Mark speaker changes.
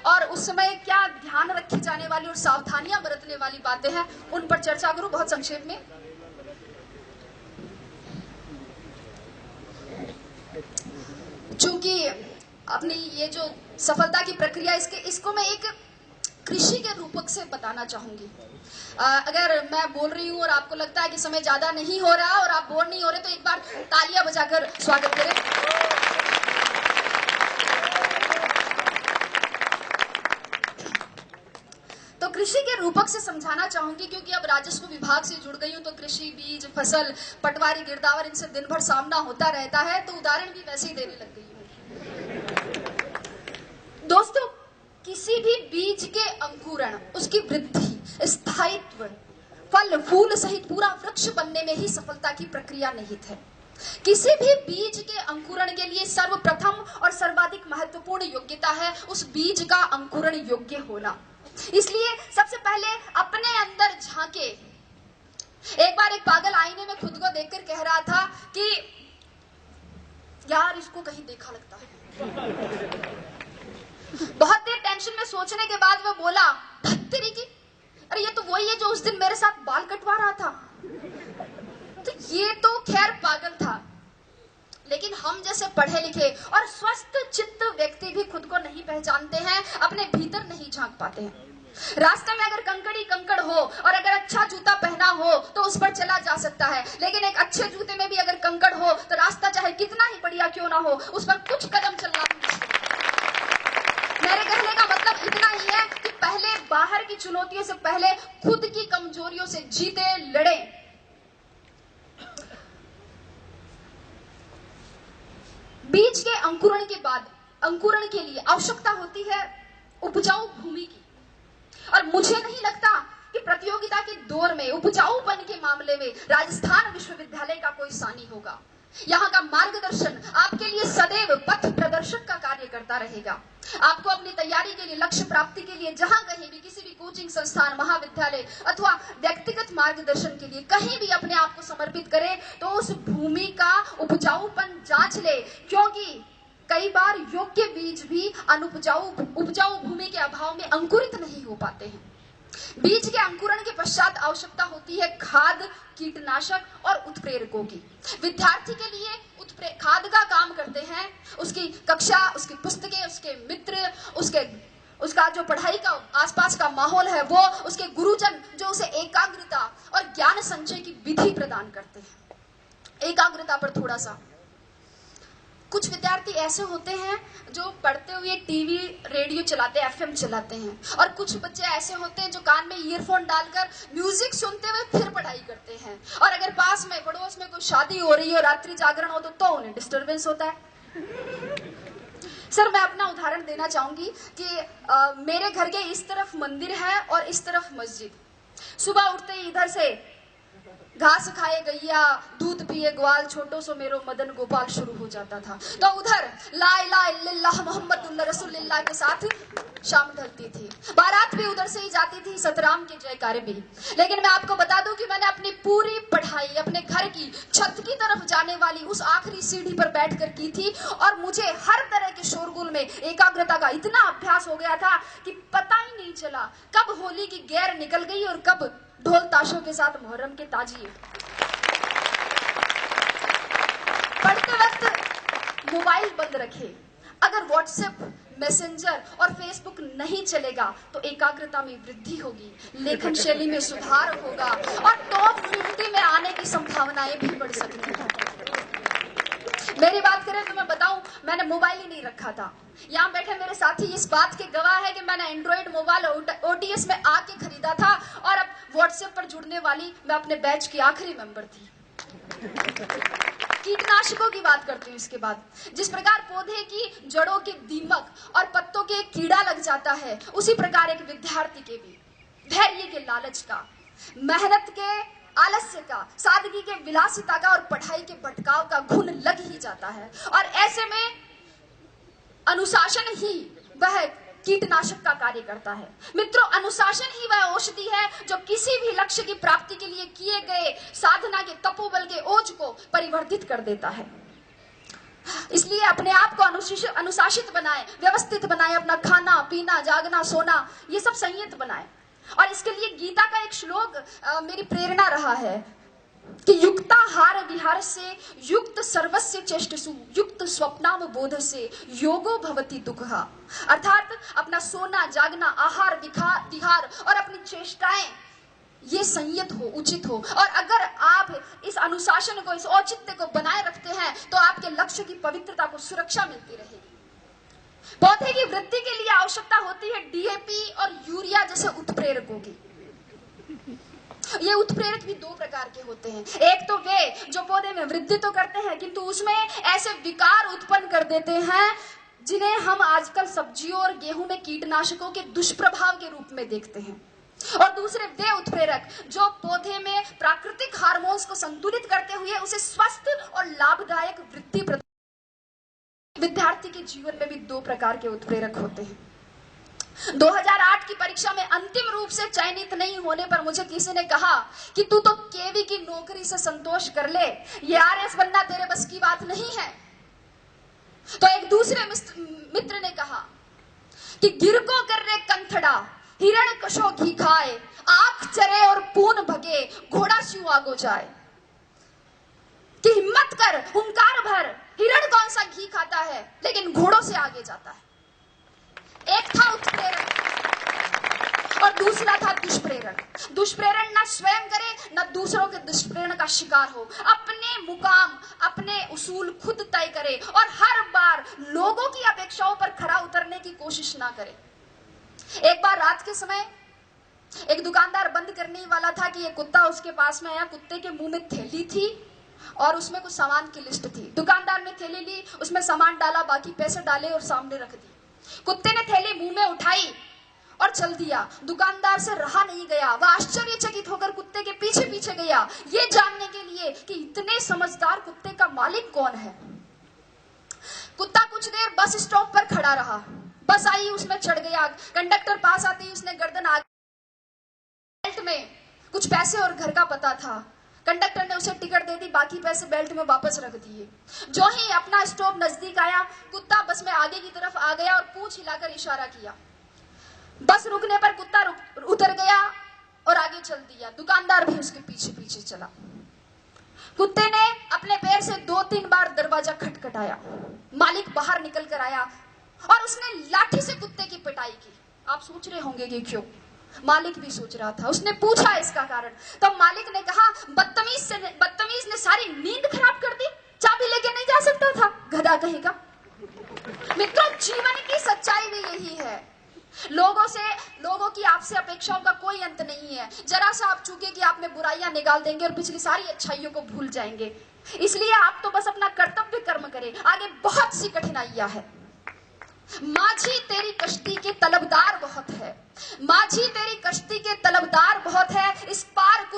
Speaker 1: और उस समय क्या ध्यान रखी जाने वाली और सावधानियां बरतने वाली बातें हैं, उन पर चर्चा करूं बहुत संक्षेप में। चूंकि अपनी ये जो सफलता की प्रक्रिया, इसको मैं एक कृषि के रूपक से बताना चाहूंगी। अगर मैं बोल रही हूं और आपको लगता है कि समय ज्यादा नहीं हो रहा और आप बोर नहीं हो रहे, तो एक बार तालियां बजाकर स्वागत करें। तो कृषि के रूपक से समझाना चाहूंगी, क्योंकि अब राजस्व विभाग से जुड़ गई हूं, तो कृषि, बीज, फसल, पटवारी, गिरदावर, इनसे दिन भर सामना होता रहता है, तो उदाहरण भी वैसे ही देने लग गई हूं। दोस्तों, किसी भी बीज के अंकुरण, उसकी वृद्धि, स्थायित्व, फल फूल सहित पूरा वृक्ष बनने में ही सफलता की प्रक्रिया निहित है। किसी भी बीज के अंकुरण के लिए सर्वप्रथम और सर्वाधिक महत्वपूर्ण योग्यता है उस बीज का अंकुरण योग्य होना। इसलिए सबसे पहले अपने अंदर झांके। एक बार एक पागल आईने में खुद को देखकर कह रहा था कि यार, इसको कहीं देखा लगता है। बहुत देर टेंशन में सोचने के बाद वह बोला, धत्तेरी की, अरे ये तो वही है जो उस दिन मेरे साथ बाल कटवा रहा था। तो ये तो खैर पागल था, लेकिन हम जैसे पढ़े लिखे और स्वस्थ चित्त व्यक्ति भी खुद को नहीं पहचानते हैं, अपने भीतर नहीं झांक पाते हैं। रास्ते में अगर कंकड़ी कंकड़ हो और अगर अच्छा जूता पहना हो तो उस पर चला जा सकता है, लेकिन एक अच्छे जूते में भी अगर कंकड़ हो तो रास्ता चाहे कितना ही बढ़िया क्यों ना हो, उस पर कुछ कदम चलना। मेरे कहने का मतलब इतना ही है कि पहले बाहर की चुनौतियों से पहले खुद की कमजोरियों से जीते, लड़े। बीज के अंकुरण के बाद अंकुरण के लिए आवश्यकता होती है उपजाऊ भूमि की, और मुझे नहीं लगता कि प्रतियोगिता के दौर में उपजाऊपन के मामले में राजस्थान विश्वविद्यालय का कोई सानी होगा। यहाँ का मार्गदर्शन आपके लिए सदैव पथ प्रदर्शक का कार्य करता रहेगा। आपको अपनी तैयारी के लिए, लक्ष्य प्राप्ति के लिए जहां कहीं भी, किसी भी कोचिंग संस्थान, महाविद्यालय अथवा व्यक्तिगत मार्गदर्शन के लिए कहीं भी अपने आप को समर्पित करें, तो उस भूमि का उपजाऊपन जांच ले, क्योंकि कई बार योग्य बीज भी उपजाऊ भूमि के अभाव में अंकुरित नहीं हो पाते हैं। बीज के अंकुरण के पश्चात आवश्यकता होती है खाद, कीटनाशक और उत्प्रेरकों की। विद्यार्थी के लिए खाद का काम करते हैं उसकी कक्षा, उसकी पुस्तकें, उसके मित्र, उसका जो पढ़ाई का आसपास का माहौल है वो, उसके गुरुजन जो उसे एकाग्रता और ज्ञान संचय की विधि प्रदान करते हैं। एकाग्रता पर थोड़ा सा, कुछ विद्यार्थी ऐसे होते हैं जो पढ़ते हुए टीवी, रेडियो चलाते, एफएम चलाते हैं, और कुछ बच्चे ऐसे होते हैं जो कान में ईयरफोन डालकर म्यूजिक सुनते हुए फिर पढ़ाई करते हैं। और अगर पास में पड़ोस में कोई शादी हो रही हो, रात्रि जागरण हो, तो उन्हें डिस्टरबेंस होता है। सर, मैं अपना उदाहरण देना चाहूंगी कि मेरे घर के इस तरफ मंदिर है और इस तरफ मस्जिद। सुबह उठते ही इधर से घास खाए गैया, दूध पिए ग्वाल, छोटो सो मेरो मदन गोपाल शुरू हो जाता था। तो उधर ला इलाहा इल्लल्लाह मुहम्मदुर रसूलुल्लाह के साथ शाम ढलती थी। बारात भी उधर से ही जाती थी, सतराम के जयकारे भी। लेकिन मैं आपको बता दूं कि मैंने अपनी पूरी पढ़ाई अपने घर की छत की तरफ जाने वाली उस आखिरी सीढ़ी पर बैठकर की थी, और मुझे हर तरह के शोरगुल में एकाग्रता का इतना अभ्यास हो गया था कि पता ही नहीं चला कब होली की गैर निकल गई और कब ढोल ताशों के साथ मुहर्रम के ताजिए। पढ़ते वक्त मोबाइल बंद रखे। अगर व्हाट्सएप, मैसेंजर और फेसबुक नहीं चलेगा तो एकाग्रता में वृद्धि होगी, लेखन शैली में सुधार होगा और टॉप 50 में आने की संभावनाएं भी बढ़ सकती हैं। मेरी बात करें तो मैं बताऊं, मैंने मोबाइल ही नहीं रखा था। यहाँ बैठे मेरे साथी इस बात के गवाह है कि मैंने एंड्रॉइड मोबाइल ओटीएस में आके खरीदा था, और अब व्हाट्सएप पर जुड़ने वाली मैं अपने बैच की आखिरी मेंबर थी। कीटनाशकों की बात करती हूँ इसके बाद। जिस प्रकार पौधे की जड़ों के दीमक और पत्तों के कीड़ा लग जाता है, उसी प्रकार एक विद्यार्थी के भी धैर्य के लालच का, मेहनत के आलस्य का, सादगी के विलासिता का और पढ़ाई के भटकाव का घुन लग ही जाता है। और ऐसे में अनुशासन ही वह कीटनाशक का कार्य करता है। मित्रों, अनुशासन ही वह औषधि है जो किसी भी लक्ष्य की प्राप्ति के लिए किए गए साधना के तपोबल के ओज को परिवर्धित कर देता है। इसलिए अपने आप को अनुशासित बनाए, व्यवस्थित बनाए, अपना खाना पीना जागना सोना ये सब संयत बनाए। और इसके लिए गीता का एक श्लोक मेरी प्रेरणा रहा है कि युक्ताहार विहार से युक्त सर्वस्य चेष्टसु युक्त स्वप्नाम बोध से योगो भवति दुःखः। अर्थात अपना सोना जागना आहार विहार और अपनी चेष्टाएं ये संयत हो, उचित हो। और अगर आप इस अनुशासन को, इस औचित्य को बनाए रखते हैं तो आपके लक्ष्य की पवित्रता को सुरक्षा मिलती रहेगी। पौधे की वृद्धि के लिए आवश्यकता होती है डीएपी और यूरिया जैसे उत्प्रेरकों की। ये उत्प्रेरक भी दो प्रकार के होते हैं। एक तो वे जो पौधे में वृद्धि तो करते हैं किंतु उसमें ऐसे विकार उत्पन्न कर देते हैं जिन्हें हम आजकल सब्जियों और गेहूं में कीटनाशकों के दुष्प्रभाव के रूप में देखते हैं। और दूसरे वे उत्प्रेरक जो पौधे में प्राकृतिक हार्मोन्स को संतुलित करते हुए उसे स्वस्थ और लाभदायक वृद्धि प्रदान। विद्यार्थी के जीवन में भी दो प्रकार के उत्प्रेरक होते हैं। 2008 की परीक्षा में अंतिम रूप से चयनित नहीं होने पर मुझे किसी ने कहा कि तू तो केवी की नौकरी से संतोष कर ले, ये आरएस बनना तेरे बस की बात नहीं है। तो एक दूसरे मित्र ने कहा कि गिर को कर रे कंथड़ा हिरण कशो घी खाए, आंख चरे और पून भगे घोड़ा स्यू आगो जाए। कि हिम्मत कर, हुंकार भर, हिरण कौन सा घी खाता है लेकिन घोड़ों से आगे जाता है। एक था उत्प्रेरक और दूसरा था दुष्प्रेरण। दुष्प्रेरण ना स्वयं करे ना दूसरों के दुष्प्रेरण का शिकार हो, अपने मुकाम अपने उसूल खुद तय करे और हर बार लोगों की अपेक्षाओं पर खरा उतरने की कोशिश ना करे। एक बार रात के समय एक दुकानदार बंद करने वाला था कि एक कुत्ता उसके पास में आया। कुत्ते के मुंह में थैली थी और उसमें कुछ सामान की लिस्ट थी। दुकानदार ने थैली ली, उसमें सामान डाला, बाकी पैसे डाले और सामने रख दी। कुत्ते ने थैली मुंह में उठाई और चल दिया। दुकानदार से रहा नहीं गया, वह आश्चर्यचकित होकर कुत्ते के पीछे पीछे गया ये जानने के लिए कि इतने समझदार कुत्ते का मालिक कौन है। कुत्ता कुछ देर बस स्टॉप पर खड़ा रहा। बस आई, उसमें चढ़ गया। कंडक्टर पास आते ही उसने गर्दन आगे, बेल्ट में कुछ पैसे और घर का पता था। कंडक्टर ने उसे टिकट दे दी, बाकी पैसे बेल्ट में वापस रख दिए। जो ही अपना स्टॉप नजदीक आया, कुत्ता बस में आगे की तरफ आ गया और पूंछ हिलाकर इशारा किया। बस रुकने पर कुत्ता उतर गया और आगे चल दिया। दुकानदार भी उसके पीछे पीछे चला। कुत्ते ने अपने पैर से 2-3 बार दरवाजा खटखटाया। मालिक बाहर निकल कर आया और उसने लाठी से कुत्ते की पिटाई की। आप सोच रहे होंगे कि क्यों? मालिक भी सोच रहा था। उसने पूछा इसका कारण, तब मालिक ने कहा बदतमीज ने सारी नींद खराब कर दी, चाबी लेके नहीं जा सकता था, गधा कहेगा। मित्रों, जीवन की सच्चाई भी यही है। लोगों की आपसे अपेक्षाओं का कोई अंत नहीं है। जरा सा आप चूके कि आप में बुराइयां निकाल देंगे और पिछली सारी अच्छाइयों को भूल जाएंगे। इसलिए आप तो बस अपना कर्तव्य कर्म करें, आगे बहुत सी कठिनाइयां हैं। माझी तेरी कश्ती के तलबदार बहुत है, माझी तेरी कश्ती के तलबदार बहुत है,